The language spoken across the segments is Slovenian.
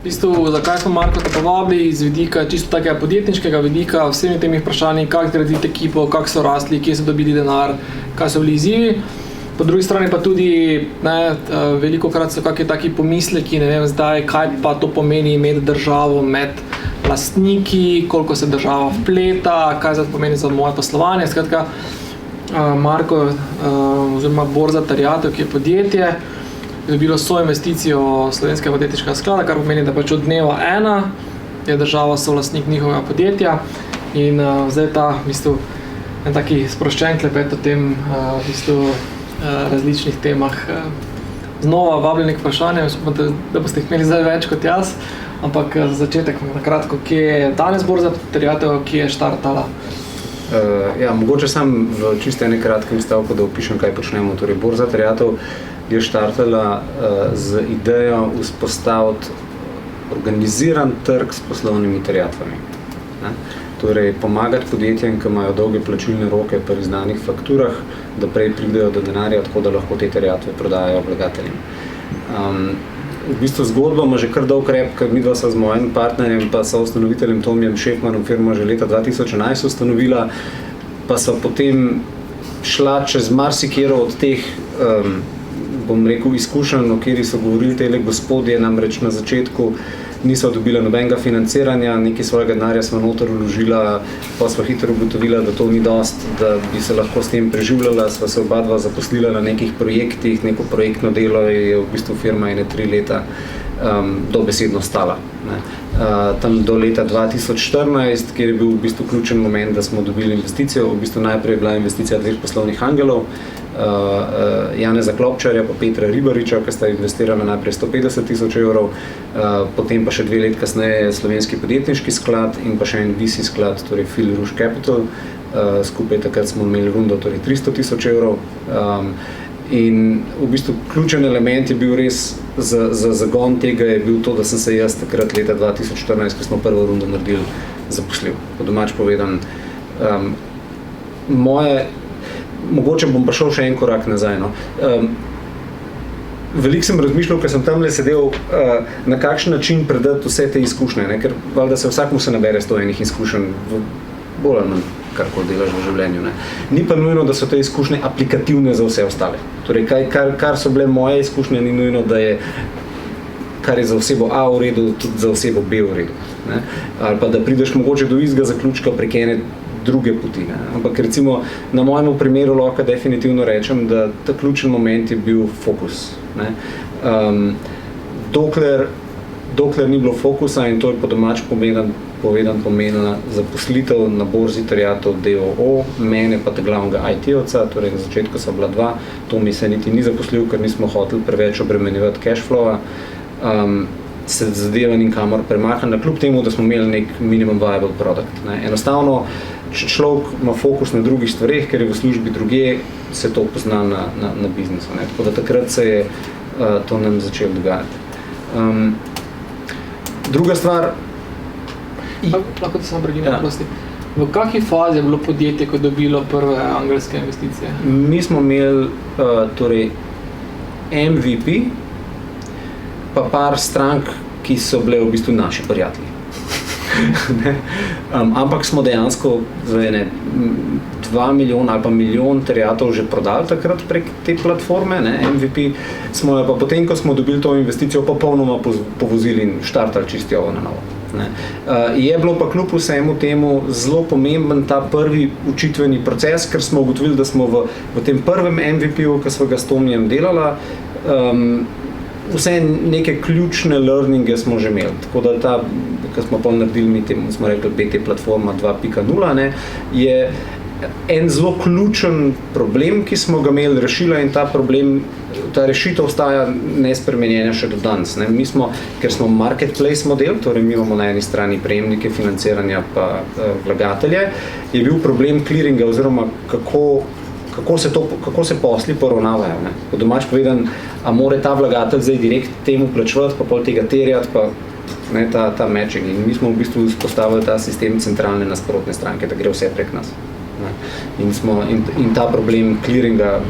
V bistvu, zakaj smo Marko te povabili iz vidika čisto takega podjetniškega vidika, vsemi temi vprašanji, kako zgraditi ekipo, kako so rasli, kje so dobili denar, kaj so bili izzivi. Po drugi strani pa tudi veliko krat so kakšni taki pomisleki, ne vem zdaj, kaj pa to pomeni imeti državo med lastniki, koliko se država vpleta, kaj zdaj pomeni za moje poslovanje. Skratka, Marko oziroma Borza terjatev, ki je podjetje, je dobilo soinvesticijo Slovenskega podjetniškega sklada, kar pomeni, da pač od dneva 1 je država solastnik njihovega podjetja in zdaj ta v bistvu en taki sproščen klepet o tem v bistvu različnih temah. Znova vabljeni k vprašanjem, da boste jih imeli zdaj več kot jaz, ampak za začetek na kratko, kje je danes Borza terjatev, kje je štartala? Mogoče sam v čisto enem kratkem stavku, da opišem, kaj počnemo. Torej, Borza terjatev je štartala z idejo vzpostaviti organiziran trg s poslovnimi terjatvami. Torej, pomagati podjetjem, ki imajo dolge plačilne roke pri izdanih fakturah, da prej pridejo do denarja, tako da lahko te terjatve prodajajo vlagateljem. V bistvu zgodba ima že kar dolg rep, ker midva sva z mojim partnerjem pa soustanoviteljem Tomijem Šefmanom firmo že leta 2011 ustanovila, pa sva potem šla čez marsikero od teh izkušenj, o kateri so govorili tele gospodje, namreč na začetku niso dobila nobenega financiranja, nekaj svojega denarja smo noter vložila, pa smo hitro ugotovila, da to ni dost, da bi se lahko s tem preživljala, sva se oba dva zaposlila na nekih projektih, neko projektno delo je v bistvu firma 3 leta dobesedno stala. Tam do leta 2014, kjer je bil v bistvu ključen moment, da smo dobili investicijo, v bistvu najprej je bila investicija 2 poslovnih angelov, Janeza Klopčarja pa Petra Ribariča, ki sta investirala najprej 150,000 evrov, potem pa še 2 let kasneje Slovenski podjetniški sklad in pa še en VC sklad, torej Phil Rouge Capital, skupaj takrat smo imeli rundo, torej 300,000 evrov. In v bistvu ključen element je bil res za zagon tega je bil to, da sem se jaz takrat leta 2014, ko smo prvo rundo naredili, zaposlil. Po domač povedan, mogoče bom prišel še en korak nazaj. Veliko sem razmišljal, ker sem tamle sedel, na kakšen način predati vse te izkušnje, ker valjda se vsakmu se nabere 100 enih izkušenj, bolj ali manj, karkoli delaš v življenju. Ni pa nujno, da so te izkušnje aplikativne za vse ostale. Torej, kar so bile moje izkušnje, ni nujno, da je kar je za osebo A v redu, tudi za osebo B v redu. Ali pa da prideš mogoče do istega zaključka prek ene druge poti. Ampak recimo na mojem primeru lahko definitivno rečem, da ta ključen moment je bil fokus. Dokler ni bilo fokusa, in to je po domač povedan pomenila zaposlitev na Borzi terjatev d.o.o., mene pa glavnega IT-ovca, torej na začetku so bila 2, to mi se niti ni zaposlil, ker nismo hoteli preveč obremenjevati cashflowa, se zadeva ni kamor premaknila, kljub temu, da smo imeli nek minimum viable product. Enostavno, če človek ima fokus na drugih stvareh, ker je v službi drugje, se to pozna na biznisu. Tako da takrat se je to nam začelo dogajati. Druga stvar... Lahko te samo pregledam, prosti. V kakšni fazi je bilo podjetje, ko je dobilo prve angelske investicije? Mi smo imeli torej MVP, pa par strank, ki so bile v bistvu naši prijatelji. Ampak smo dejansko za 2 milijona ali pa milijon terjatov že prodali takrat prek te platforme, MVP smo jo pa potem, ko smo dobili to investicijo, popolnoma povozili in štartali čisto na novo. Je bilo pa kljub vsemu temu zelo pomemben ta prvi učitveni proces, ker smo ugotovili, da smo v tem prvem MVP-u, ki smo ga s Tomijem delala, vse neke ključne learninge smo že imeli. Tako da ko smo pa naredili, mi temu smo rekli BT platforma 2.0, je en zelo ključen problem, ki smo ga imeli rešila in ta rešitev ostaja nespremenjena še do danes. Mi smo, ker smo marketplace model, torej mi imamo na eni strani prejemnike financiranja pa vlagatelje, je bil problem clearinga oziroma kako se posli poravnavajo. Po domač povedan, a more ta vlagatelj zdaj direkt temu plačevati, pa pol tega terjati, pa ta matching. In mi smo v bistvu vzpostavili ta sistem centralne nasprotne stranke, da gre vse prek nas. In ta problem clearinga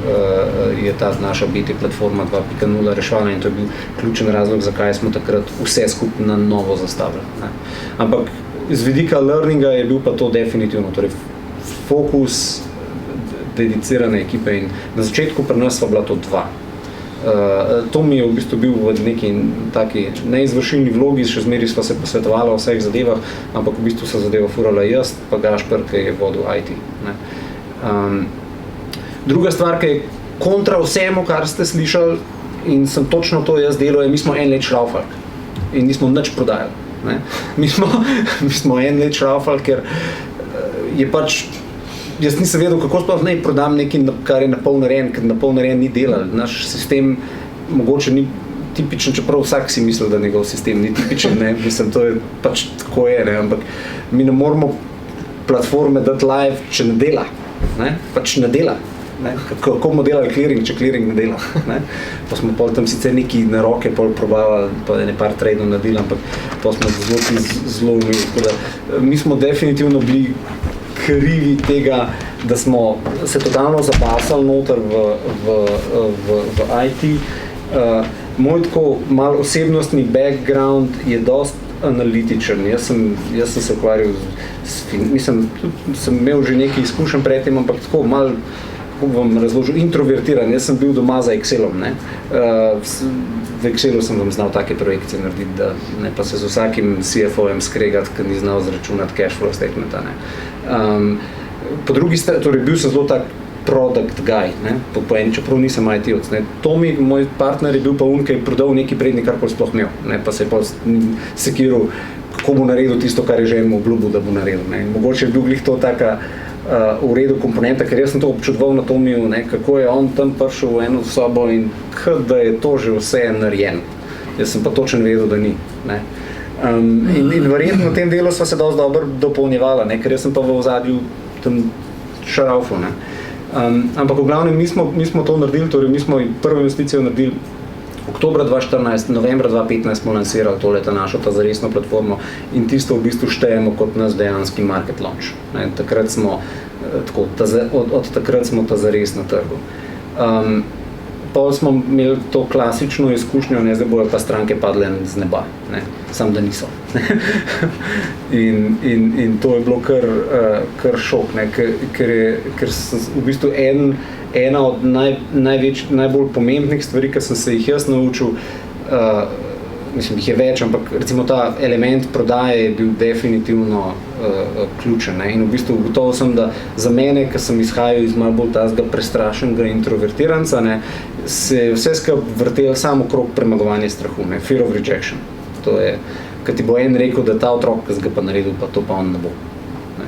je ta naša BT platforma 2.0 rešvala in to je bil ključen razlog, zakaj smo takrat vse skupaj na novo zastavili. Ne. Ampak z vidika learninga je bil pa to definitivno, torej fokus dedicirane ekipe in na začetku pri nas sva bila to 2. To mi je v bistvu bil v neki taki neizvršilni vlogi, še zmeri sva se posvetovala o vseh zadevah, ampak v bistvu se zadeva furala jaz, pa Gašper, ki je vodil IT. Ne. Druga stvar, ki je kontra vsemu, kar ste slišali, in sem točno to jaz delal, je, mi smo 1 let šraufali in nismo nič prodajali. Ne. Mi smo 1 let šraufali, ker je pač jaz nisem vedel, kako sploh naj prodam nekaj, kar je napol narejen, ker napol narejen ni delal. Naš sistem mogoče ni tipičen, čeprav vsak si misli, da njegov sistem ni tipičen, ne? Mislim, to je pač tako je, ne? Ampak mi ne moramo platforme dati live, če ne dela, ne? Pač ne dela. Ne? Kako bomo delali clearing, če clearing ne dela. Ne? Pa smo pol tam sicer neki na roke pol probavali, pa ne par tradeov naredili, ampak pa smo zelo umili. Mi smo definitivno bili krivi tega, da smo se totalno zapasali noter v IT. Moj tako mal osebnostni background je dost analitičen. Jaz sem se ukvarjal sem imel že nekaj izkušenj pred tem, ampak tako mal, kako vam razložil, introvertiran. Jaz sem bil doma za Excelom, ne. V Excelu sem vam znal take projekcije narediti, da ne pa se z vsakim CFO-jem skregati, ker ni znal zračunati cash flow statementa, ne. Po drugi strani, torej bil sem zelo tak product guy, ne, čeprav nisem IT-ovc, ne. Tomi, moj partner, je bil pa ki je prodal neki prednik, karkoli sploh imel, ne, pa se je pa sekiral, kako bo naredil tisto, kar je že emu obljubil, da bo naredil, ne. In mogoče je bil glih to taka v redu komponenta, ker jaz sem to občudoval na Tomiju, ne, kako je on tam prišel v eno sobo in da je to že vse narejeno. Jaz sem pa točno vedel, da ni, ne. In verjetno v tem delu sva se dosti dobro dopolnjevala, ne, ker jaz sem pa v ozadju tam šraufal, ne. Ampak v glavnem mi smo to naredili, torej mi smo prvo investicijo naredili oktobra 2014, novembra 2015 smo lansirali ta našo zaresno platformo in tisto v bistvu štejemo kot nas dejanski market launch. Ne, takrat smo, od takrat smo zares na trgu. Pol smo imeli to klasično izkušnjo, ne, zdaj bojo pa stranke padle z neba, ne, samo da niso. in to je bilo kar šok, ne, ker sem v bistvu ena od najbolj pomembnih stvari, ki sem se jih jaz naučil, mislim, jih je več, ampak recimo ta element prodaje je bil definitivno ključen, ne? In v bistvu ugotovil sem, da za mene, ki sem izhajal iz malo bolj tazga prestrašenega introvertiranca, ne, se je vse skupaj vrtel samo okrog premagovanja strahu, ne? Fear of rejection. To je, kad ti bo en rekel, da ta otrok, ki ga pa naredil, pa to pa on ne bo. Ne?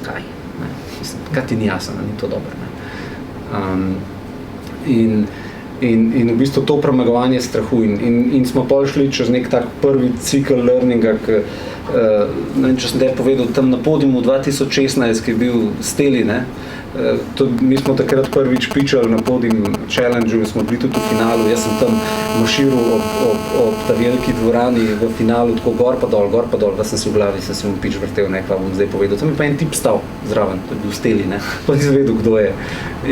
Kaj? Ne? Mislim, kaj ti ni jasno, ni to dobro, ne? In v bistvu to premagovanje strahu in smo pol šli čez nek tak prvi cikl learninga, ne vem, če sem te povedal, tam na podiumu 2016, ki je bil Steli, ne, mi smo takrat prvič pičali na podium challenge-u, smo bili tudi v finalu, jaz sem tam maširal ob ta veliki dvorani v finalu, tako gor pa dol, da sem se v glavi, sem se mu pič vrtel, ne, pa bom zdaj povedal. Tam je pa en tip stal zraven, to je bil Steli, ne, pa nisem vedel, kdo je.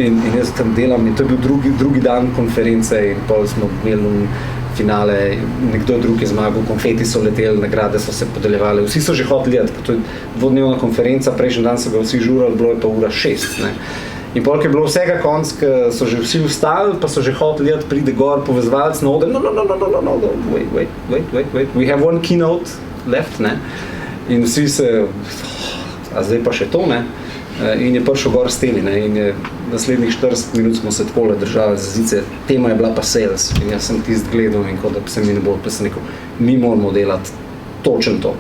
In jaz tam delam in to je bil drugi dan konference in pol smo imeli finale, nekdo drug je zmagal, konfeti so leteli, nagrade so se podeljevali, vsi so že hoteli jeti, to je dvodnevna konferenca, prejšnji dan so ga vsi žurali, bilo je pa 6:00, ne. In pol, ki je bilo vsega konc, ki so že vsi vstali, pa so že hoteli jeti, pride gor povezovalec na oder, no, wait, we have one keynote left, ne. In vsi se, a zdaj pa še to, ne. In je prišel gor Steli, ne, in je naslednjih 40 minut smo se takole držali za zice, tema je bila pa sales in jaz sem tist gledal in kot da se mi ne bo rekel, mi moramo delati točno to.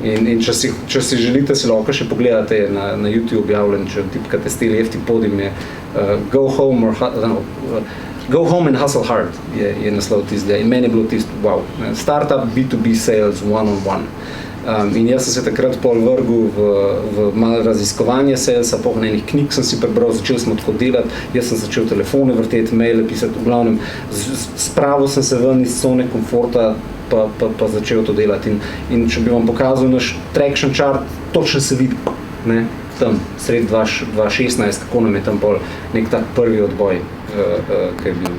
In če si želite, si lahko še pogledate na YouTube objavljen, če tipkate Steli FT podium je Go Home and Hustle Hard je naslov tistega in meni je bilo tisto, wow, startup B2B sales one-on-one. In jaz sem se takrat pol vrgel v malo raziskovanje salesa, po enih knjig sem si prebral, začel smo tako delati, jaz sem začel telefone vrteti, maile pisati, v glavnem spravil sem se ven iz cone komforta, pa začel to delati. In če bi vam pokazal naš traction chart, točno se vidi, ne, tam sred 2016, kako nam je tam pol nek tak prvi odboj, ki je bil.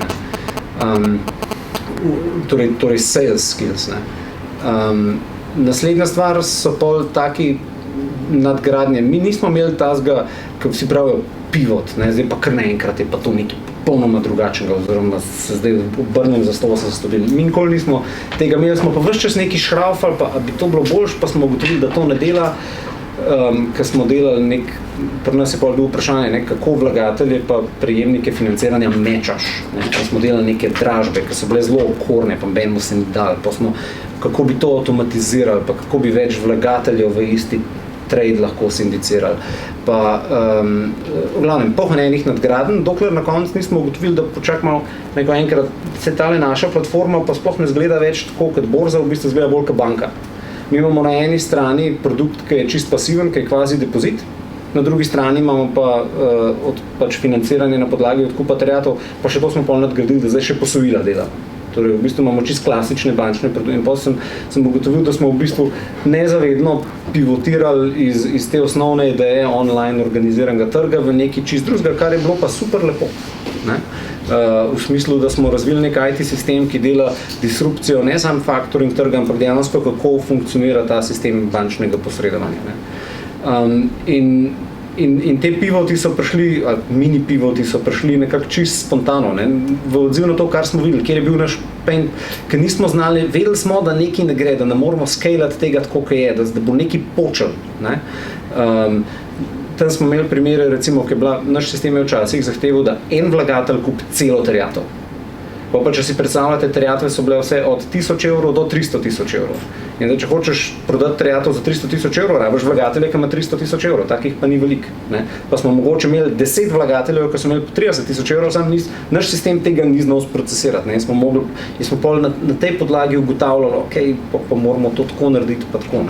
Torej sales skills. Naslednja stvar so pol taki nadgradnje. Mi nismo imeli tazga, ki si pravijo pivot, ne? Zdaj pa kar naenkrat je pa to nekaj popolnoma drugačnega, oziroma se zdaj obrnem za 180 stopinj. Mi nikoli nismo tega imeli, smo pa ves čas neki šraufali, pa bi to bilo boljše, pa smo ugotovili, da to ne dela, ker smo delali pri nas je pa bilo vprašanje, kako vlagatelje pa prejemnike financiranja mečaš. Pa smo delali neke dražbe, ki so bile zelo okorne, pa benimo se ni dali, pa smo, kako bi to avtomatizirali, pa kako bi več vlagateljev v isti trade lahko sindicirali. Pa, v glavnem, pohnenih nadgraden, dokler na koncu nismo ugotovili, da počakamo neko enkrat, se tale naša platforma pa sploh ne zgleda več tako kot borza, v bistvu zgleda bolj kot banka. Mi imamo na eni strani produkt, ki je čist pasiven, ki je kvazi depozit, na drugi strani imamo pa financiranje na podlagi odkupa terjatov, pa še to smo pol nadgradili, da zdaj še posojila delamo. Torej, v bistvu imamo čist klasične bančne produkte in potem sem ugotovil, da smo v bistvu nezavedno pivotirali iz te osnovne ideje online organiziranega trga v neki čist drugega, kar je bilo pa super lepo. Ne? V smislu, da smo razvili nek IT sistem, ki dela disrupcijo, ne sam faktoring trga, ampak dejansko kako funkcionira ta sistem bančnega posredovanja. Ne? In te pivoti so prišli, mini pivoti so prišli nekako čisto spontano, ne? V odziv na to, kar smo videli, kjer je bil naš pain, ker nismo znali, vedeli smo, da nekaj ne gre, da ne moramo scalati tega tako, kot je, da bo nekaj počel. Ne? Tam smo imeli primere, recimo, ki je bila, naš sistem je včasih zahteval, da en vlagatelj kupi celo terjatev. Pa če si predstavljate, terjatve so bile vse od 1000 evrov do 300 000 evrov. In da, če hočeš prodati terjatev za 300 000 evrov, rabiš vlagatelje, ki ima 300 000 evrov, takih pa ni veliko. Pa smo mogoče imeli 10 vlagateljev, ki so imeli 30 000 evrov, sam naš sistem tega ni znal sprocesirati. In smo pol na tej podlagi ugotavljali, okay, pa moramo to tako narediti, pa tako.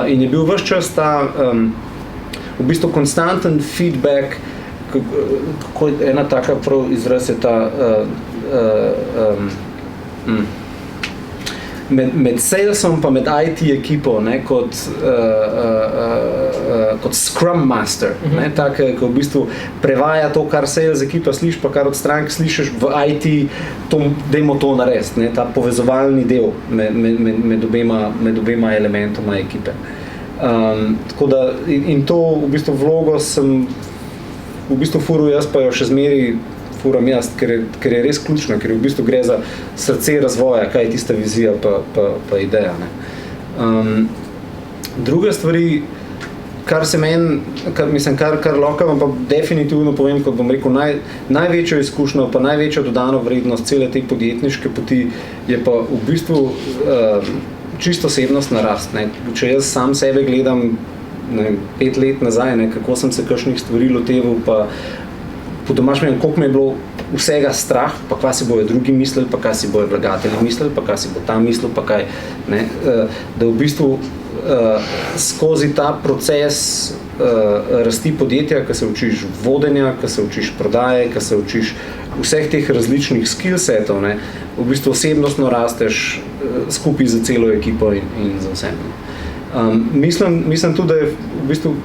In je bil ves čas ta v bistvu konstanten feedback, kako ena taka prav izraz je ta med salesom pa med IT ekipo, ne, kot Scrum Master, ne, tak, ki v bistvu prevaja to, kar sales ekipa sliši, pa kar od strank slišiš v IT, dajmo to narediti, ne, ta povezovalni del med obema elementoma ekipe. Tako da, in to v bistvu vlogo sem v bistvu furil jaz, pa jo še zmeri furam jaz, ker je res ključno, ker v bistvu gre za srce razvoja, kaj je tista vizija pa ideja. Ne. Druga stvari, kar se meni, kar lahko vam pa definitivno povem, kot bom rekel, največjo izkušnjo, pa največjo dodano vrednost cele te podjetniške poti je pa v bistvu čisto osebnostna rast. Ne. Če jaz sam sebe gledam 5 let nazaj, ne, kako sem se kakšnih stvari loteval, pa po domačem, koliko me je bilo vsega strah, pa kaj si bojo drugi mislili, pa kaj si bojo vlagatelji mislili, pa kaj si bo tam mislil, pa kaj, ne, da v bistvu skozi ta proces rasti podjetja, ko se učiš vodenja, ko se učiš prodaje, ko se učiš vseh teh različnih skillsetov, ne, v bistvu osebnostno rasteš skupaj za celo ekipo in za vsem. Mislim tudi, da je v bistvu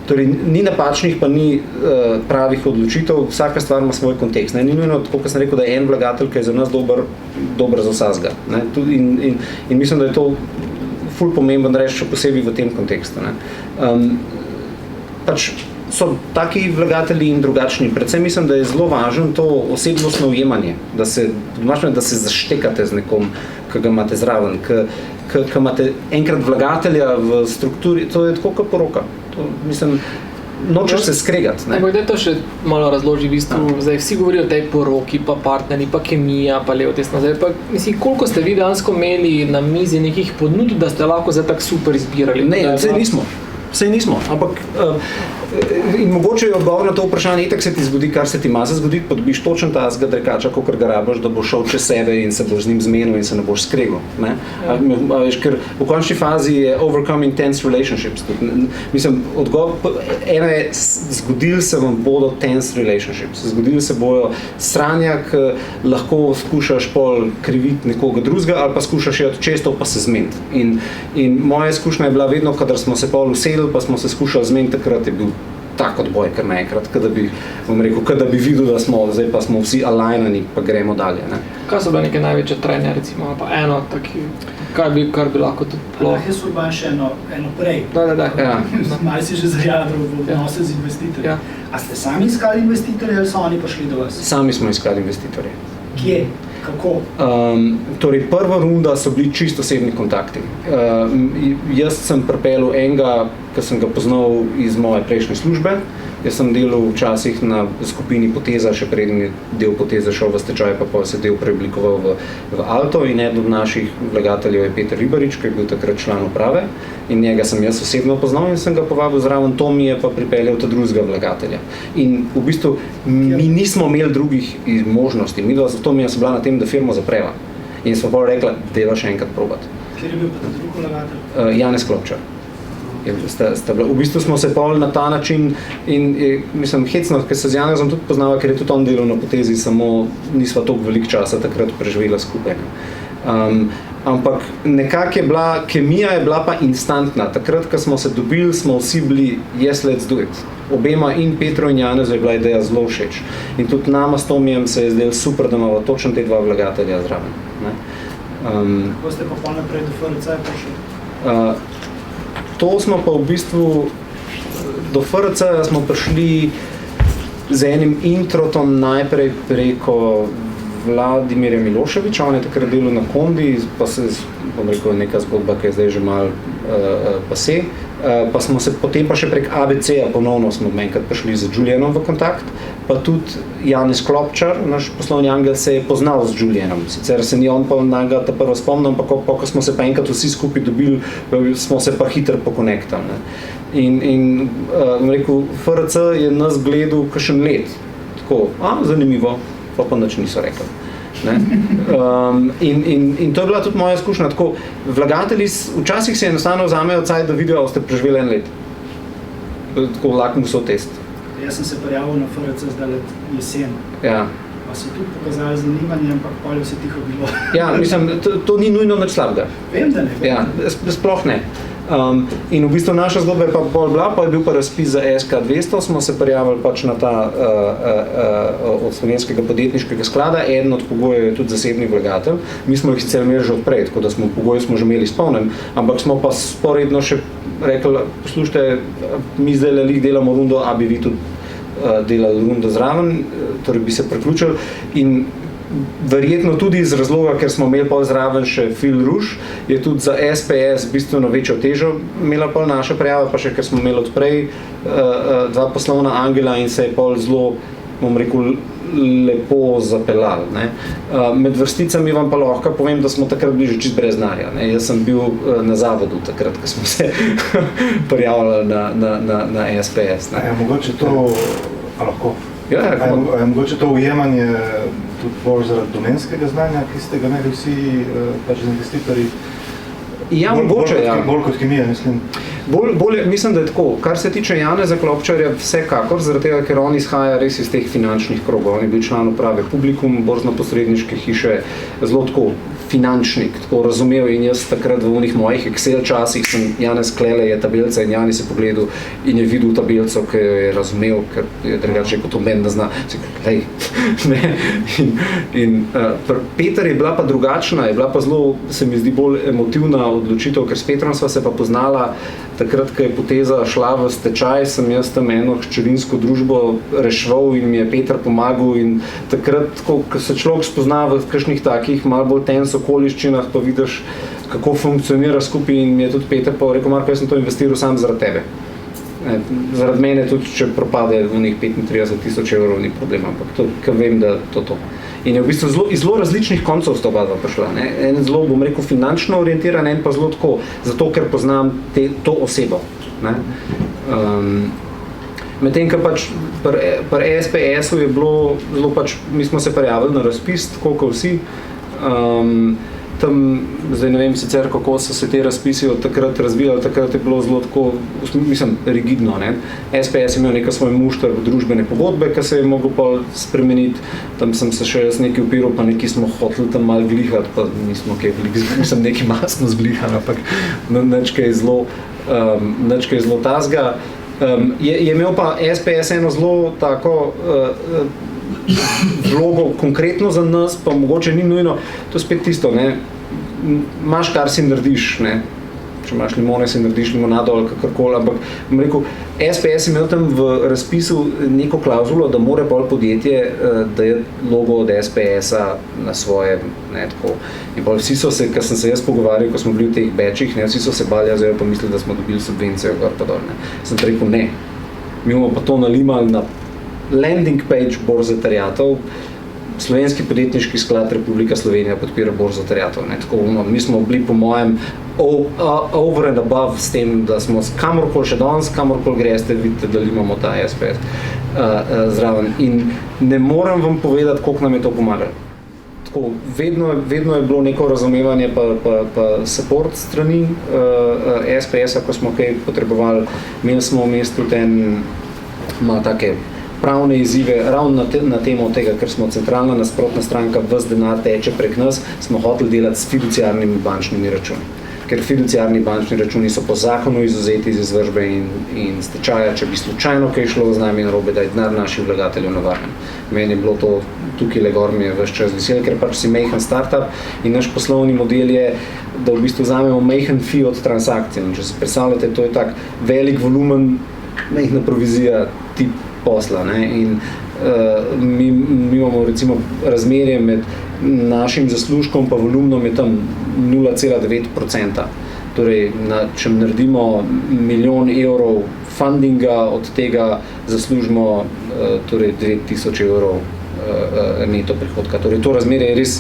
torej, ni napačnih, pa ni pravih odločitev, vsaka stvar ima svoj kontekst. Ne? Ni nujno, tako kot sem rekel, da je en vlagatelj, ki je za nas dober za vsakega. In mislim, da je to ful pomemben reči, še posebej v tem kontekstu. Ne? Pač so taki vlagatelji in drugačni. Predvsem mislim, da je zelo važno to osebnostno ujemanje, da se zaštekate z nekom, ki ga imate zraven, ki imate enkrat vlagatelja v strukturi, to je tako kot poroka. To, mislim, nočeš se skregati. Ampak da to še malo razloži, v bistvu, zdaj vsi govorijo o tej poroki, pa partneri, pa kemija, pa levo tesno. Zdaj pa, mislim, koliko ste vi dejansko imeli na mizi nekih ponudb, da ste lahko zdaj tako super izbirali? Ne, sej nismo, ampak In mogoče je odgovor na to vprašanje, itak se ti zgodi, kar se ti ima se zgoditi, pa dobiš točen tazga drekača, kakor ga rabiš, da boš šel čez sebe in se boš z njim zmenil in se ne boš skregal. Ker v končni fazi je overcoming tense relationships. Mislim, eno je, zgodili se vam bodo tense relationships. Zgodili se bojo sranja, ki lahko skušaš pol kriviti nekoga drugega ali pa skušaš jeti često pa se zmeniti. In moja izkušnja je bila vedno, kadar smo se pol usedli, pa smo se skušali zmeniti, takrat je bil tak odboj, kar naenkrat, kada bi videl, da smo, zdaj pa smo vsi alignani, pa gremo dalje. Ne? Kaj so bile neke največje trenje, recimo, pa eno taki, kar bi lahko tudi bilo? Jaz Urban še eno prej. Da. Ja. Malo si že zajadral v odnose z investitorji. Ja. A ste sami iskali investitorje ali so oni prišli do vas? Sami smo iskali investitorje. Kje? Kako? Torej, prva runda so bili čisto osebni kontakti. Jaz sem pripeljal enega, ki sem ga poznal iz moje prejšnje službe. Jaz sem delal včasih na skupini Poteza, še preden je del Poteze šel v stečaj, pa se del preoblikoval v Alto in eden od naših vlagateljev je Peter Ribarič, ki je bil takrat član uprave in njega sem jaz osebno poznal in sem ga povabil zraven, to mi je pa pripeljal ta drugega vlagatelja. In v bistvu mi nismo imeli drugih možnosti, zato mi je bila na tem, da firmo zapreva. In smo pa rekla, deva še enkrat probati. Kjer je bil pa ta drugi vlagatelj? Janez Klopčar. V bistvu smo se pol na ta način in mislim, hecno, ker se z Janezom tudi poznava, ker je tudi on delal na Potezi, samo nisva toliko veliko časa takrat preživela skupaj. Ampak nekako je bila, kemija je bila pa instantna. Takrat, ko smo se dobili, smo vsi bili yes, let's do it. Obema in Petru in Janezu je bila ideja zelo všeč. In tudi nama s Tomijem se je zdelo super, da imamo točno te dva vlagatelja zraven. Kako ste pa pol naprej do FRC prišli? To smo pa v bistvu, do FRC smo prišli z enim introtom najprej preko Vladimirja Miloševiča, on je takrat delal na Kondi, pa se, bom rekel, neka zgodba, ki je zdaj že malo pase, pa smo se potem pa še prek ABC-a ponovno smo enkrat prišli z Julianom v kontakt, pa tudi Janez Klopčar, naš poslovni angel, se je poznal z Julianom. Sicer se ni on pa njega ta prvo spomnil, ampak ko smo se pa enkrat vsi skupaj dobili, smo se pa hitro pokonektali. In rekel, FRC je nas gledal kakšen let. Tako, zanimivo, pa nič niso rekli. In to je bila tudi moja izkušnja. Tako, vlagatelji včasih se enostavno vzamejo cajt, da vidijo, da ste preživeli en let. Tako lakmusov test. Jaz sem se prijavil na FRC zdaj jesen. Ja. Pa so tudi pokazali zanimanje, ampak pol je vse tiho bilo. Ja, mislim, to ni nujno nič slabega. Vem, da ne. Ja, sploh ne. In v bistvu naša zgodba je pa bolj bila, pa je bil pa razpis za SK200, smo se prijavili pač na ta od Slovenskega podjetniškega sklada, eden od pogojev je tudi zasebni vlagatelj. Mi smo jih sicer imeli že odprej, tako da pogoje smo že imeli izpolnjen, ampak smo pa sporedno še rekli, poslušajte, mi zdaj delamo rundo, a bi vi tudi delali rundo zraven, torej bi se priključili in verjetno tudi iz razloga, ker smo imeli pol zraven še Phil Rush, je tudi za SPS bistveno večjo težo imela pol naša prijava, pa še ker smo imeli odprej dva poslovna angela in se je pol zelo, bom rekel, lepo zapeljali. Med vrsticami vam pa lahko povem, da smo takrat bili že čist brez denarja. Jaz sem bil na zavodu takrat, ko smo se prijavljali na SPS. Mogoče to, lahko? Ja, mogoče to ujemanje tudi bolj zaradi domenskega znanja, ki ste ga imeli vsi pač investitorji? Ja, mogoče, ja. Bolj kot kemija, mislim. Mislim, da je tako. Kar se tiče Janeza Klopčarja, vsekakor, zaradi tega, ker on izhaja res iz teh finančnih krogov. On je bil član uprave Publikum, borzno-posredniške hiše, zelo tako finančnik, tako razumel in jaz takrat v onih mojih Excel časih sem Janez Klele je tabelca in Janez je pogledal in je videl tabelco, ki jo je razumel, ker je drugače kot omen da zna. Peter je bila pa drugačna, je bila pa zelo, se mi zdi, bolj emotivna odločitev, ker s Petrom sva se pa poznala takrat, ko je Poteza šla v stečaj, sem jaz tam eno hčerinsko družbo reševal in mi je Peter pomagal in takrat, ko se človek spozna v kakšnih takih malo bolj tens okoliščinah, pa vidiš, kako funkcionira skupaj in mi je tudi Peter pa rekel, Marko, jaz sem to investiral sam zaradi tebe. Zaradi mene tudi, če propade v njih 35,000 evrov, ni problema, ampak to, ker vem, da to. In je v bistvu iz zelo različnih koncev sta oba dva prišla. En zelo, bom rekel, finančno orientiran, en pa zelo tako, zato ker poznam to osebo. Medtem, ko pač pri SPS-u je bilo zelo pač, mi smo se prijavili na razpis, tako kot vsi. Tam, zdaj ne vem sicer, kako so se te razpisi od takrat razvijali, takrat je bilo zelo tako, mislim, rigidno. Ne? SPS je imel nekaj svoj mušter družbene pogodbe, ki se je mogel pa spremeniti. Tam sem se še z nekaj upiral, pa nekaj smo hoteli tam malo glihati, pa nismo kaj glihati, sem nekaj masno zglihan, ampak nič kaj zelo tazga. Je imel pa SPS eno zelo tako vlogo konkretno za nas, pa mogoče ni nujno, to je spet tisto, ne, imaš kar si narediš, ne, če imaš limone, si narediš limonado ali kakorkoli, ampak bom rekel, SPS je imel tam v razpisu neko klauzulo, da mora pol podjetje, da je logo od SPS-a na svoje, ne, tako. In pol vsi so se, ko sem se jaz pogovarjal, ko smo bili v teh batchih, ne, vsi so se bali, zdaj pa mislili, da smo dobili subvencijo gor pa dol, ne. Sem rekel, ne, mi bomo pa to nalimali na landing page borze terjatov. Slovenski podjetniški sklad Republika Slovenija podpira borzo terjatov. Mi smo bili po mojem over and above s tem, da smo kamorkoli še danes, kamorkoli greste, vidite, da imamo ta SPS zraven. In ne morem vam povedati, koliko nam je to pomagalo. Tako, vedno je bilo neko razumevanje pa support strani SPS-a, ko smo kaj potrebovali. Imeli smo v mestu malo take pravne izzive, ravno na temo tega, ker smo centralna nasprotna stranka, ves denar teče prek nas, smo hoteli delati s fiduciarnimi bančnimi računi. Ker fiduciarni bančni računi so po zakonu izvzeti iz izvršbe in stečaja, če bi slučajno kaj šlo z nami narobe, da je denar naših vlagateljev na varnem. Meni je bilo to tukaj le gor mi je ves čas vesel, ker pač si majhen startup in naš poslovni model je, da v bistvu vzamemo majhen fee od transakcij. Če si predstavljate, to je tak velik volumen, majhna provizija tip posla, ne? In mi imamo recimo razmerje med našim zaslužkom pa volumnom je tam 0,9%. Torej, če naredimo 1 milijon evrov fundinga, od tega zaslužimo torej 9.000 evrov neto prihodka. Torej, to razmerje je res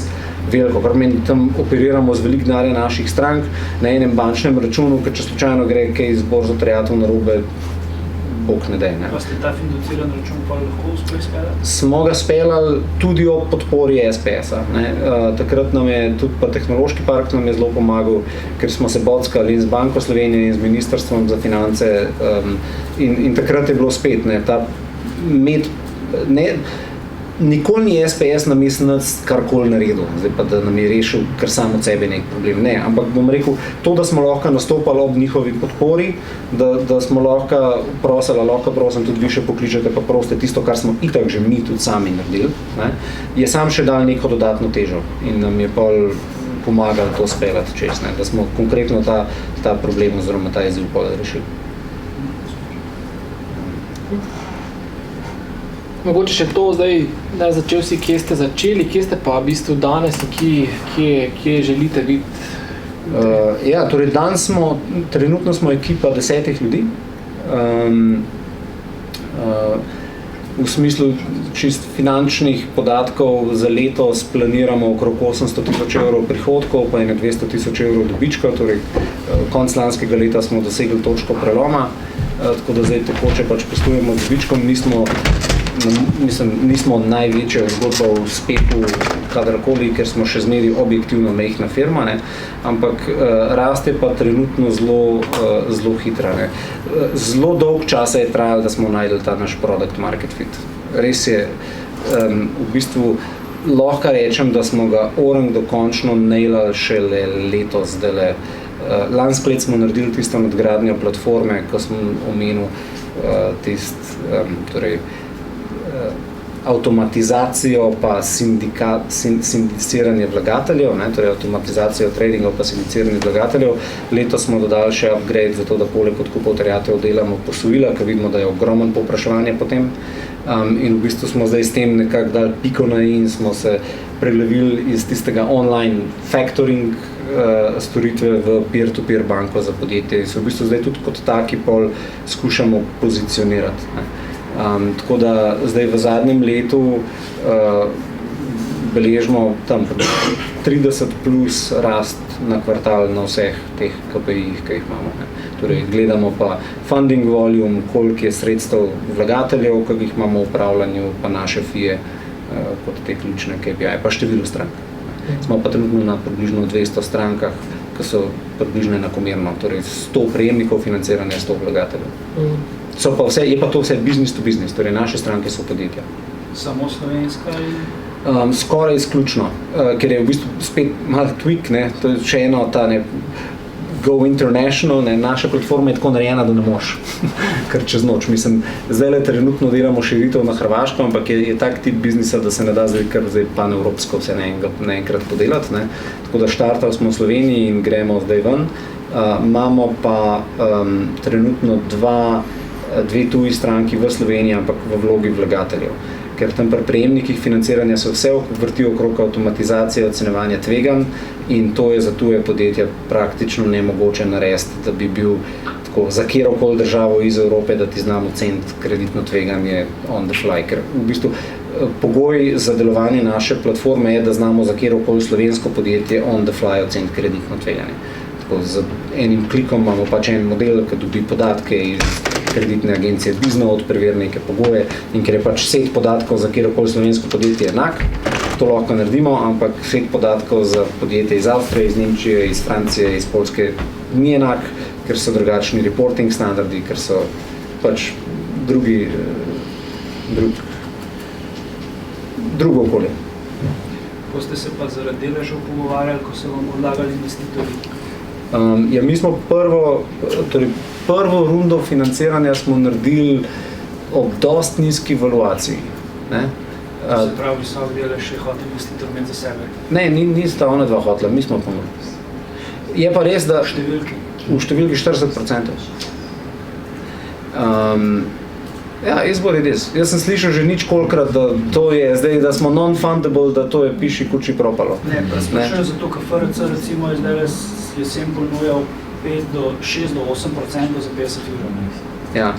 veliko, kar meni tam operiramo z veliko denarja naših strank na enem bančnem računu, ker če slučajno gre kaj z borzo terjatev narobe, bog ne dej. Pa ste ta fiduciran račun pa lahko uspeli speljati? Smo ga speljali tudi ob podpori SPS-a. Takrat nam je tudi pa tehnološki park nam je zelo pomagal, ker smo se bockali in z Banko Slovenije in z Ministrstvom za finance in takrat je bilo spet, ne, ta nikoli ni SPS namesto nas karkoli naredil, zdaj pa da nam je rešil kar samo od sebe nek problem. Ne, ampak bom rekel, to, da smo lahko nastopali ob njihovi podpori, da smo lahko prosim tudi vi še pokličete pa proste tisto, kar smo itak že mi tudi sami naredili, ne, je sam še dal neko dodatno težo in nam je pol pomagali to speljati čez, ne, da smo konkretno ta problem oziroma ta izziv pol rešili. Mogoče še to zdaj, da začel si, kje ste začeli, kje ste pa v bistvu danes in kje želite biti? Ja, torej danes trenutno smo ekipa 10 ljudi. V smislu čist finančnih podatkov za letos planiramo okrog 800.000 evrov prihodkov, pa 200.000 evrov dobička, torej konec lanskega leta smo dosegli točko preloma, tako da zdaj tekoče pač poslujemo z dobičkom, nismo največja zgodba v uspehu kadarkoli, ker smo še zmeri objektivno majhna firma, ne? Ampak raste pa trenutno zelo hitra. Ne? Zelo dolg časa je trajalo, da smo našli ta naš product market fit. Res je, v bistvu lahko rečem, da smo ga dokončno nailali šele letos zdajle. Lansko leto smo naredili tisto nadgradnjo platforme, ko sem omenil torej avtomatizacijo pa sindiciranje vlagateljev, ne, torej avtomatizacijo tradingov pa sindiciranje vlagateljev. Letos smo dodali še upgrade, zato da poleg odkupov terjatev delamo posojila, ker vidimo, da je ogromno povpraševanje potem. In v bistvu smo zdaj s tem nekako dali piko na i in smo se prelevili iz tistega online factoring storitve v peer-to-peer banko za podjetje. In se v bistvu zdaj tudi kot taki pol skušamo pozicionirati. Ne. Tako da zdaj v zadnjem letu beležimo tam 30 plus rast na kvartal na vseh teh KPI-jih, ki jih imamo. Ne. Torej, gledamo pa funding volume, koliko je sredstev vlagateljev, ki jih imamo v upravljanju, pa naše FIE kot te ključne KPI, pa število strank. Smo pa trenutno na približno 200 strankah, ki so približno enakomerno, torej 100 prejemnikov financiranja, 100 vlagateljev. Je pa to vse business to business, torej naše stranke so podjetja. Samo slovenska in... Skoraj izključno, ker je v bistvu spet malo tweak, ne, to je še eno ta go international, ne, naša platforma je tako narejena, da ne moš, kar čez noč. Mislim, zdaj trenutno delamo širitev na Hrvaško, ampak je tak tip biznisa, da se ne da zdaj kar panevropsko vse naenkrat podelati, ne. Tako da štartali smo v Sloveniji in gremo zdaj ven. Imamo pa trenutno dve tuji stranki v Sloveniji, ampak v vlogi vlagateljev. Ker tam pri prejemnikih financiranja se vse vrti okrog avtomatizacije, ocenjevanja tveganj in to je za tuje podjetja praktično nemogoče narediti, da bi bil tako za kjerokoli državo iz Evrope, da ti znam oceniti kreditno tveganje on the fly. Ker v bistvu pogoj za delovanje naše platforme je, da znamo za kjerokoli slovensko podjetje on the fly oceniti kreditno tveganje. Tako z enim klikom imamo pač en model, ki dobi podatke iz kreditne agencije Biznode, preveri neke pogoje in ker je pač set podatkov za kjerokoli slovensko podjetje enak, to lahko naredimo, ampak set podatkov za podjetje iz Avstrije, iz Nemčije, iz Francije, iz Poljske ni enak, ker so drugačni reporting standardi, ker so pač drugo okolje. Ko ste se pa zaradi deležev pogovarjali, ko so vam odlagali investitorji? Mi smo prvo rundo financiranja smo naredili ob dost nizki valuaciji. Ne? Se pravi, visok delež je hotel investitor imeti za sebe? Ne, nista ona dva hotela, mi smo pomogli. Je pa res, da v številki 40%. Jaz bo res. Jaz sem slišal že ničkolikrat, da to je zdaj, da smo non-fundable, da to je piši kuči propalo. Ne, pa sprašujem zato, ker FRC recimo je zdaj jesen ponujal 6 do 8% za 50 evrov. Ja.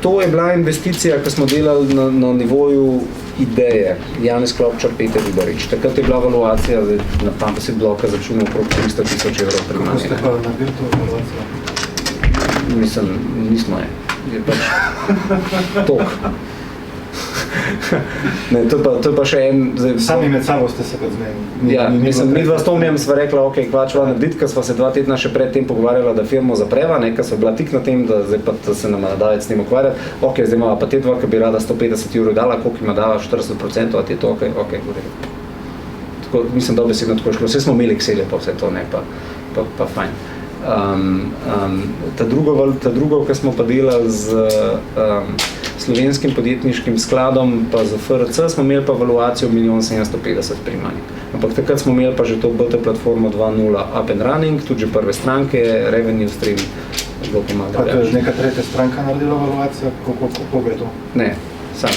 To je bila investicija, ki smo delali na nivoju ideje. Janez Klopčar, Peter Ribarič. Takrat je bila valuacija, na pamet si bloka začunil okrog 300,000 evrov pri mani. Kako ste pa naredili to valuacijo? Mislim, nismo je pač tok. Ne, to je pa še en... Sami med sabo ste se kot zmenili. Ja, mislim, mi dva s Tomijem sva rekla, ok, kva čva narediti, ker sva se 2 tedna še pred tem pogovarjala, da firmo zapreva, ker sva bila tik na tem, da zdaj pa se nama nadavec s tem ukvarjati. Ok, zdaj imava pa te dva, ki bi rada 150 evrov dala, koliko ima dala 40%, a ti je to ok, tako, mislim, da besedno tako šlo. Vse smo imeli Excelje pa vse to, ne, pa fajn. Ta drugo, ki smo pa delali z Slovenskim podjetniškim skladom, pa za FRC smo imeli pa valuacijo 1,750,000 pri mani. Ampak takrat smo imeli pa že to BT platformo 2.0 up and running, tudi že prve stranke, revenue stream, zelo pomaga. Pa to je neka tretja stranka naredila valuacijo, koliko je to? Ne, sam.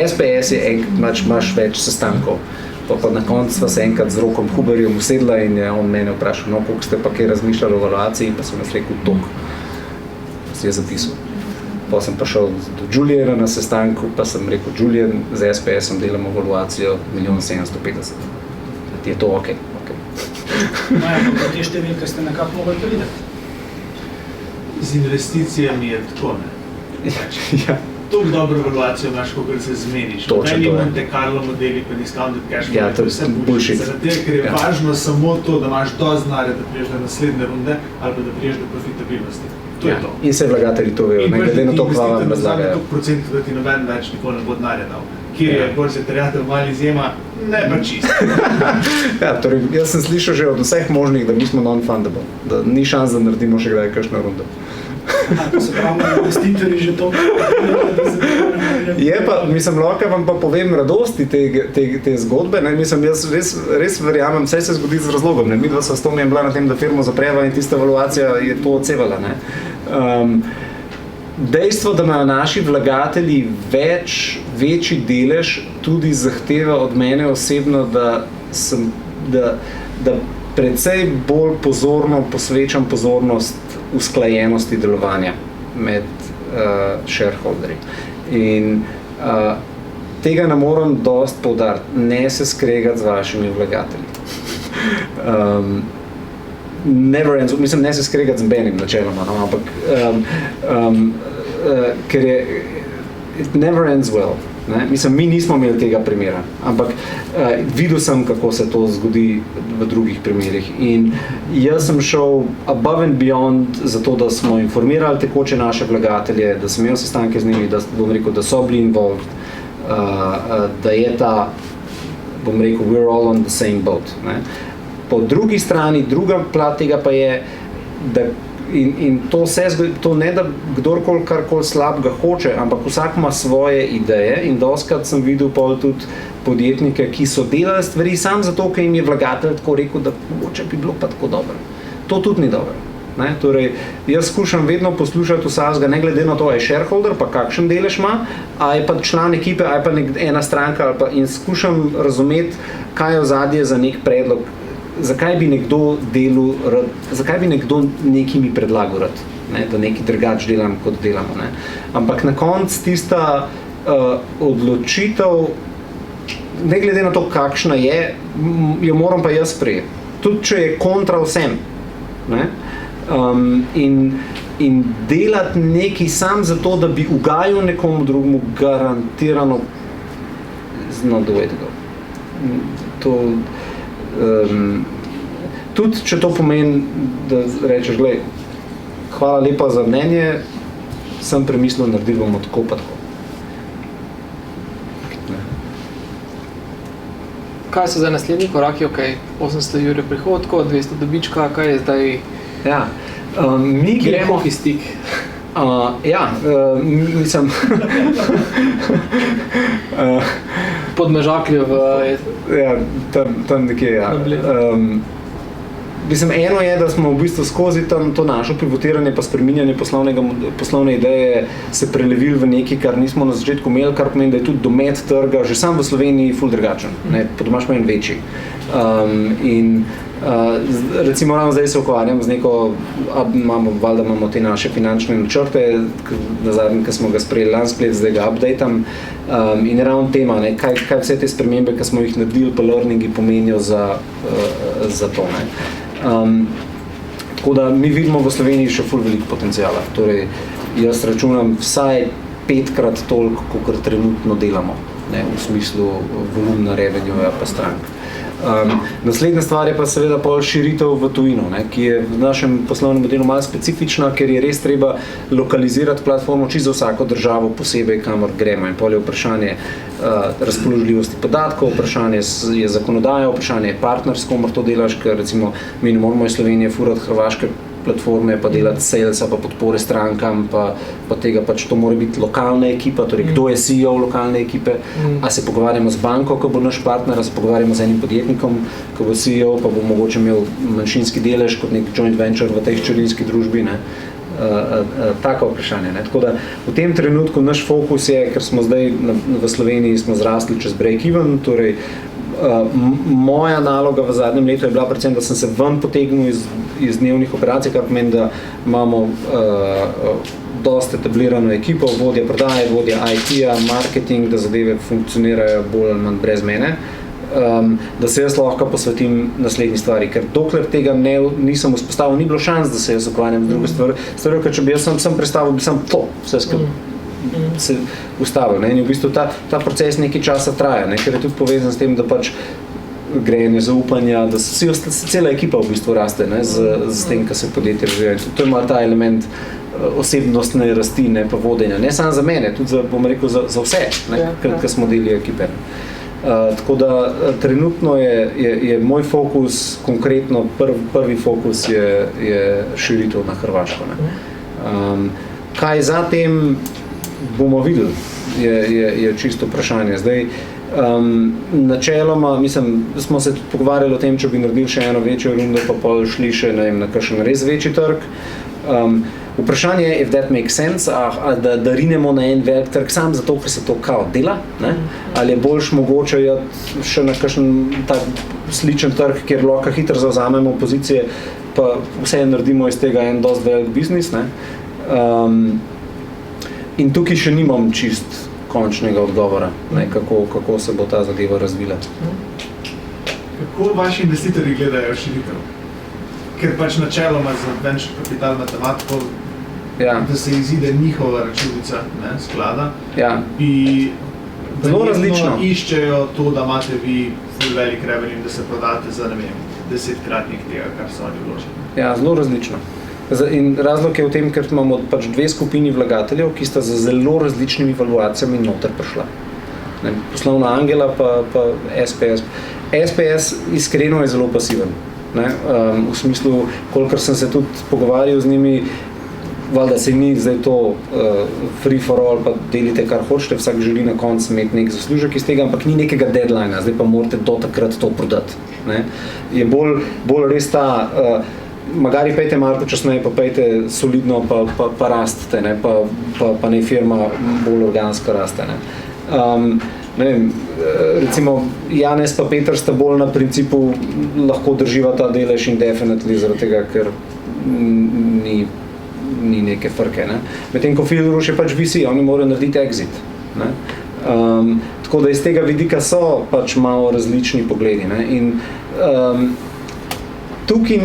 SPS je imaš več sestankov. Pa na koncu sva se enkrat z Rokom Huberjem usedla in je on mene vprašal, no, koliko ste pa kaj razmišljali o valuaciji, pa sem jaz rekel tok. Si je zapisal. Pa sem pa šel do Juliana na sestanku, pa sem rekel, Julian, z SPS-om delamo valuacijo 1,750,000. Ti je to ok. Pa te številke ste nekako mogli prideti? Z investicijami je tako, ne? Ja. Toliko dobro valuacijo imaš, koliko se zmeniš. Točno to je. Monte Carlo modeli, pa discounted cash modeli, Ja, to je vse bullshit. Zaradi tega, ker je važno samo to, da imaš dosti denarja, da priješ do naslednje runde ali pa da priješ do profitabilnosti. To je to. In se vlagatelji to vejo, ne glede na to, kva vam razlagajo. In procent, da ti noben več nikoli ne bo denarja dal. Kjer je bolj se terjatev malo izjema, ne pa čisto. Ja, torej, jaz sem slišal že od vseh možnih, da mi smo non-fundable, da ni šans, da naredimo še kdaj kakšno rundo. Se pravi, investitorji že to Je pa, mislim, lahko vam pa povem radosti te zgodbe, ne, mislim, jaz res verjamem, vse se zgodi z razlogom, ne, mi dva sva s Tomijem bila na tem, da firmo zapreva in tista valuacija je to odsevala, ne. Dejstvo, da imajo naši vlagatelji večji delež, tudi zahteva od mene osebno, da precej bolj pozorno posvečam pozornost usklajenosti delovanja med shareholderji. In tega ne moram dosti poudariti, ne se skregati z vašimi vlagatelji. Never ends, mislim, ne se skregati z benim načeloma, no, ampak ker je it never ends well. Ne? Mislim, mi nismo imeli tega primera, ampak videl sem, kako se to zgodi v drugih primerih. In jaz sem šel above and beyond zato, da smo informirali tekoče naše vlagatelje, da sem imel sestanke z njimi, da bom rekel, da so bili involved, da je ta, bom rekel, we're all on the same boat. Ne? Po drugi strani, druga plat tega pa je, da in to ne da kdorkoli karkoli slabega hoče, ampak vsak ima svoje ideje in dostikrat sem videl pol tudi podjetnike, ki so delali stvari sam zato, ker jim je vlagatelj tako rekel, da mogoče bi bilo pa tako dobro. To tudi ni dobro. Ne? Torej, jaz skušam vedno poslušati vsakega, ne glede na to, a je shareholder, pa kakšen delež ima, a je pa član ekipe, a je pa ena stranka, ali pa, in skušam razumeti, kaj je ozadje za nek predlog, zakaj bi nekdo delal rad, zakaj bi nekdo nekaj mi predlagal rad, ne? Da nekaj drugače delam, kot delamo. Ne? Ampak na koncu tista odločitev, ne glede na to, kakšna je, jo moram pa jaz sprejeti. Tudi, če je kontra vsem. Ne? In delati nekaj sam zato, da bi ugajal nekomu drugemu, garantirano is not the way to go. To, tudi, če to pomeni, da rečeš, glej, hvala lepa za mnenje, sem premislil, naredili bomo tako pa tako. Kaj so zdaj naslednji koraki? Ok, 800 jurjev prihodkov, 200 dobička, kaj je zdaj? Ja, mi gremo v stik. Mislim... Podmežaklje v... Ja, tam nekje, ja. Mislim, eno je, da smo v bistvu skozi to našo pivotiranje pa spreminjanje poslovne ideje se prelevili v nekaj, kar nismo na začetku imeli, kar pomeni, da je tudi domet trga že sam v Sloveniji ful drugačen, po domač pomeni večji. Recimo ravno zdaj se ukvarjam z neko, valjda imamo te naše finančne načrte, nazadnje, ko smo ga sprejeli lansko leto, zdaj ga updatam, in ravno tema, ne, kaj vse te spremembe, ki smo jih naredili pa learningi pomenijo za to. Ne. Tako da mi vidimo v Sloveniji še ful veliko potencijala, torej jaz računam vsaj 5-krat toliko, kot trenutno delamo, ne, v smislu volumna revenue pa strank. Naslednja stvar je pa seveda pol širitev v tujino, ne, ki je v našem poslovnem modelu malo specifična, ker je res treba lokalizirati platformo čisto za vsako državo posebej, kamor gremo. In pol je vprašanje razpoložljivosti podatkov, vprašanje je zakonodaja, vprašanje je partner, s komer to delaš, ker recimo mi ne moramo iz Slovenije furati hrvaške platforme, pa delati salesa, pa podpore strankam, pa tega pač to mora biti lokalna ekipa, torej kdo je CEO lokalne ekipe, a se pogovarjamo z banko, ko bo naš partner, a se pogovarjamo z enim podjetnikom, ko bo CEO, pa bo mogoče imel manjšinski delež kot nek joint venture v tej hčerinski družbi, ne. Tako vprašanje. Ne. Tako da v tem trenutku naš fokus je, ker smo zdaj v Sloveniji smo zrasli čez break-even, torej moja naloga v zadnjem letu je bila predvsem, da sem se ven potegnil iz dnevnih operacij, kar pomeni, da imamo dosti etablirano ekipo, vodja prodaje, vodja IT-ja, marketing, da zadeve funkcionirajo bolj ali manj brez mene, da se jaz lahko posvetim naslednji stvari, ker dokler tega nisem vzpostavil, ni bilo šans, da se jaz ukvarjam v druge stvari, ker če bi jaz sem predstavil, bi sem to vse se ustavil. Ne? In v bistvu ta proces nekaj časa traja, ne? Ker je tudi povezan s tem, da pač grejanje zaupanja, da cela ekipa v bistvu raste, ne? Z tem, kar se podjetje razvija. To ima ta element osebnostne rasti, ne pa vodenja. Ne samo za mene, tudi bom rekel za vse, ker smo deli ekipe. Tako da trenutno je moj fokus, konkretno prvi fokus je širitev na Hrvaško. Ne? Kaj zatem bomo videli, je čisto vprašanje. Zdaj, načeloma, mislim, smo se tudi pogovarjali o tem, če bi naredili še eno večjo rundo, pa pol šli še na kakšen res večji trg. Vprašanje je, if that makes sense, da rinemo na en velik trg sam zato, ker se to kao dela, ne? Ali je boljš mogoče še na kakšen tak sličen trg, kjer lahko hitro zavzamemo pozicije, pa vse naredimo iz tega en dosti velik biznis, ne? In tukaj še nimam čist končnega odgovora, ne, kako se bo ta zadeva razvila. Kako vaši investitorji gledajo širitev? Ker pač načeloma za venture capital matematiko, da se izide njihova računica, ne, sklada, bi zelo različno iščejo to, da imate vi velik revenue, da se prodate za, ne vem, 10-kratnik tega, kar so oni vložili. Ja, zelo različno. In razlog je v tem, ker imamo pač dve skupini vlagateljev, ki sta za zelo različnimi valuacijami noter prišla. Poslovna Angela pa SPS. SPS iskreno je zelo pasiven. V smislu, kolikor sem se tudi pogovarjal z njimi, valjda se ni zdaj to free for all, pa delite kar hočete, vsak želi na koncu imeti nek zaslužek iz tega, ampak ni nekega deadlinea, zdaj pa morate do takrat to prodati. Je bolj res ta, magari pejte malo počasneje, pa pejte solidno, pa rastete, pa ne firma bolj organsko raste. Ne vem, recimo Janez pa Peter sta bolj na principu lahko drživa ta delež indefinitely, zaradi tega, ker ni neke frke. Ne? Medtem ko Filruš je pač VC, oni morajo narediti exit. Ne? Tako da iz tega vidika so pač malo različni pogledi. Ne? In tukaj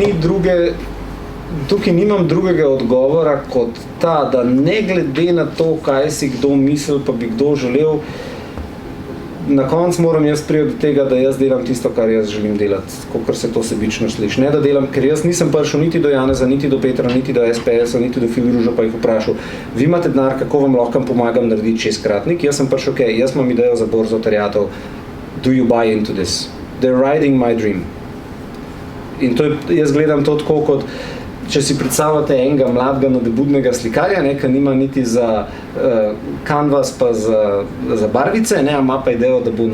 nimam drugega odgovora kot ta, da ne glede na to, kaj si kdo mislil, pa bi kdo želel, na koncu moram jaz priti do tega, da jaz delam tisto, kar jaz želim delati, kakor se to sebično sliši. Ne da delam, ker jaz nisem prišel niti do Janeza, niti do Petra, niti do SPS-a, niti do Filruža, pa jih vprašal, vi imate denar, kako vam lahko pomagam narediti 6-kratnik? Jaz sem prišel, jaz imam idejo za borzo terjatov, do you buy into this? They're riding my dream. In to jaz gledam to tako kot, če si predstavljate enega mladega nadebudnega slikarja, ki nima niti za canvas pa za barvice, ima pa idejo, da bo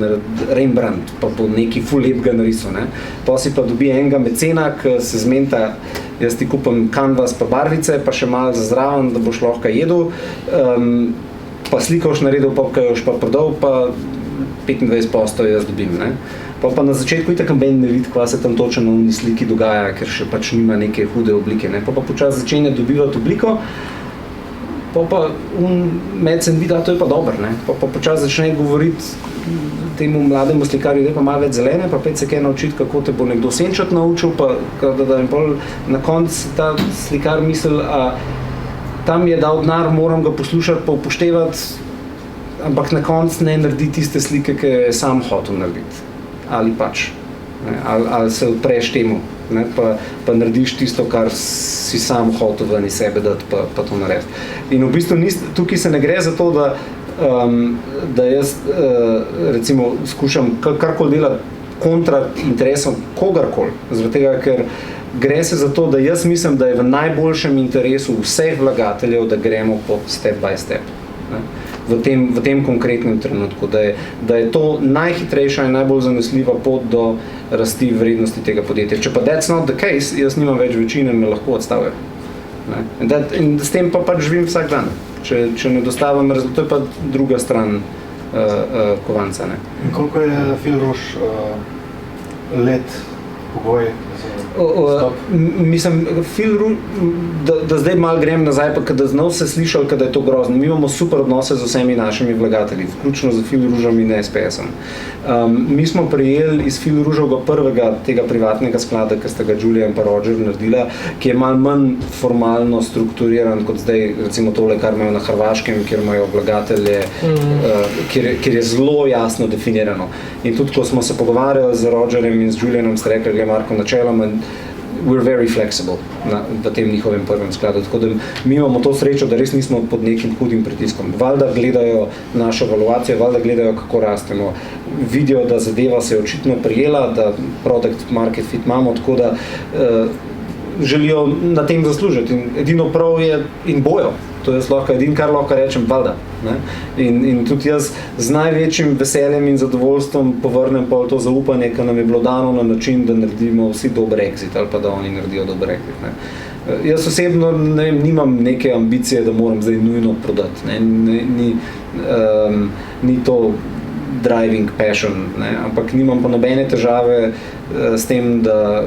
Rembrandt, pa bo neki ful lepega narisal. Pa si pa dobi enega mecena, ki se zmenta, jaz ti kupim canvas pa barvice, pa še malo za zraven, da boš lahko jedel, pa slikoš naredil, pa kaj boš pa prodal, pa 25% jaz dobim. Pa na začetku itak noben ne vidi, kva se tam točno v sliki dogaja, ker še pač nima neke hude oblike. Pa počasi začenja dobivati obliko, pa medsen vidi, to je pa dobro. Pa počasi začne govoriti temu mlademu slikarju, da je pa malo več zelene, pa pet se kaj naučiti, kako te bo nekdo senčati naučil, pa da je pol na koncu ta slikar misli, tam je dal denar, moram ga poslušati, pa upoštevati, ampak na koncu ne naredi tiste slike, ki je sam hotel narediti. Ali pač, ali se odpreš temu, pa narediš tisto, kar si sam hotel ven iz sebe dati, pa to narediti. In v bistvu tukaj se ne gre za to, da jaz recimo skušam karkoli delati kontra interesom kogarkoli, zaradi tega, ker gre se za to, da jaz mislim, da je v najboljšem interesu vseh vlagateljev, da gremo po step by step. V tem konkretnem trenutku, da je to najhitrejša in najbolj zanesljiva pot do rasti vrednosti tega podjetja. Če pa that's not the case, jaz nimam več večine, me lahko odstavijo. In s tem pa pač živim vsak dan. Če ne dostavim rezultat, to je pa druga stran kovanca. In koliko je Filruž let pogoj mislim, da zdaj malo grem nazaj, pa kada znal se slišal, kada je to grozno. Mi imamo super odnose z vsemi našimi vlagatelji, vključno z Filružem in SPS-om. Mi smo prijeli iz Filružovega prvega tega privatnega sklada, ki sta ga Julian pa Roger naredila, ki je malo manj formalno strukturiran kot zdaj, recimo tole, kar imajo na Hrvaškem, kjer imajo vlagatelje, kjer je zelo jasno definirano. In tudi, ko smo se pogovarjali z Rogerjem in z Julianom, ste rekli, Marko, načeloma, we're very flexible v tem njihovem prvem skladu. Tako da mi imamo to srečo, da res nismo pod nekim hudim pritiskom. Valjda gledajo našo valuacijo, valjda gledajo, kako rastemo. Vidijo, da zadeva se je očitno prijela, da product market fit imamo, tako da želijo na tem zaslužiti. In edino prav je in bojo. To je edino, kar lahko rečem, valjda. In tudi jaz z največjim veseljem in zadovoljstvom povrnem pa to zaupanje, ki nam je bilo dano na način, da naredimo vsi dober exit ali pa da oni naredijo dober exit. Jaz osebno nimam neke ambicije, da moram zdaj nujno prodati. Ni to driving passion, ampak nimam pa nobene težave s tem, da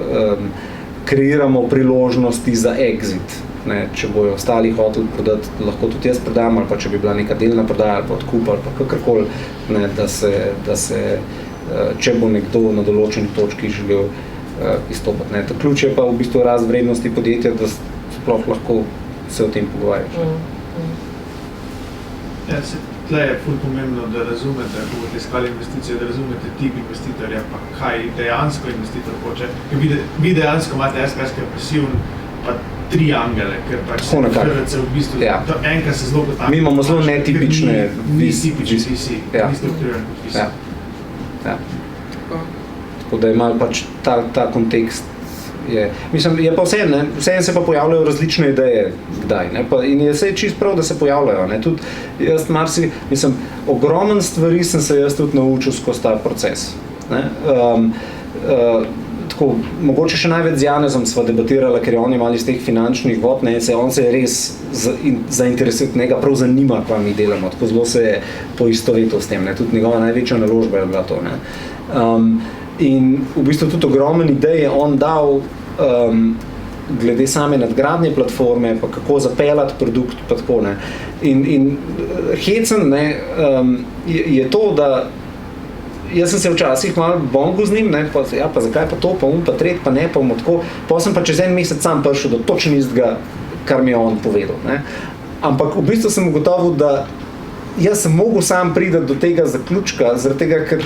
kreiramo priložnosti za exit. ne, če bojo ostali hoteli prodati, lahko tudi jaz prodam, ali pa če bi bila neka delna prodaja, ali pa odkup, ali pa kakorkoli, ne, da se če bo nekdo na določeni točki želel izstopati. Ne. Ta ključ je pa v bistvu rast vrednosti podjetja, da sploh lahko se o tem pogovarjaš. Ja, tle je ful pomembno, da razumete, ko boste iskali investicije, da razumete tip investitorja, pa kaj dejansko investitor hoče. Ker vi dejansko imate SKS, ki je pasivn, pa 3 angele, ker pač se v bistvu, enka se zelo kot Mi imamo zelo netipične ni tipični VC, ni strukturiran kot VC. Tako da je malo pač ta kontekst Mislim, je pa vseeno se pa pojavljajo različne ideje, kdaj, ne, pa, in je vse čisto prav, da se pojavljajo, ne, tudi jaz ogromen stvari sem se jaz tudi naučil skozi ta proces, ne, tako, mogoče še največ z Janezom sva debatirala, ker je on imel iz teh finančnih vod, ne, on se je res zainteresiral, njega prav zanima, kva mi delamo, tako zelo se je poistovetil s tem, ne, tudi njegova največja naložba je bila to, ne. In v bistvu tudi ogromen idej je on dal glede same nadgradnje platforme, pa kako zapeljati produkt, pa tako, ne. In hecen, ne, je to, da jaz sem se včasih malo bongo z njim, ne, pa zakaj pa to, pa pa tret, pa ne, pa tako, pa sem pa čez en mesec sam prišel do točno istega, kar mi je on povedal, ne. Ampak v bistvu sem ugotovil, da jaz sem mogel sam priti do tega zaključka, zaradi tega, ker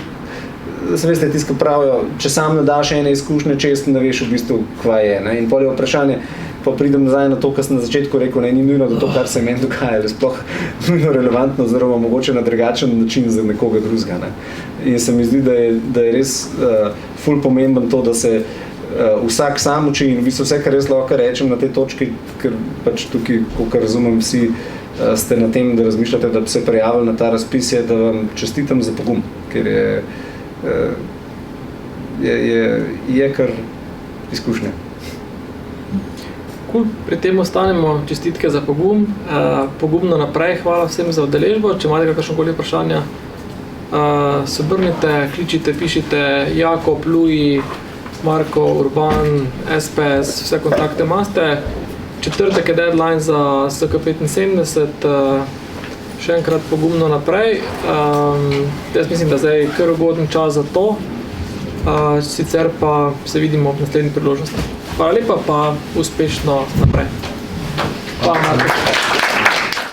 se veste, tisto pravijo, če sam ne daš ene izkušnje čez, ne veš v bistvu, kva je. Ne? In potem je vprašanje, pa pridem nazaj na to, kar sem na začetku rekel, ne, ni nujno, da to, kar se meni dogaja, je sploh nujno relevantno, oziroma mogoče na drugačen način za nekoga drugega. Ne? In se mi zdi, da je res ful pomemben to, da se vsak sam uči in v bistvu vse, kar jaz lahko rečem na tej točki, ker pač tukaj, kolikor razumem, vsi ste na tem, da razmišljate, da bi se prijavili na ta razpis, je, da vam čestitam za pogum, ker je kar izkušnja. Cool. Pri tem ostanemo, čestitke za pogum, pogumno naprej, hvala vsem za udeležbo, če imate kakršnokoli vprašanja, se obrnite, kličite, pišite, Jakob, Luji, Marko, Urban, SPS, vse kontakte imate. Četrtek je deadline za SK75, še enkrat pogumno naprej. Jaz mislim, da zdaj je kar ugoden čas za to, sicer pa se vidimo v naslednji priložnosti. Hvala lepa, pa uspešno naprej. Hvala.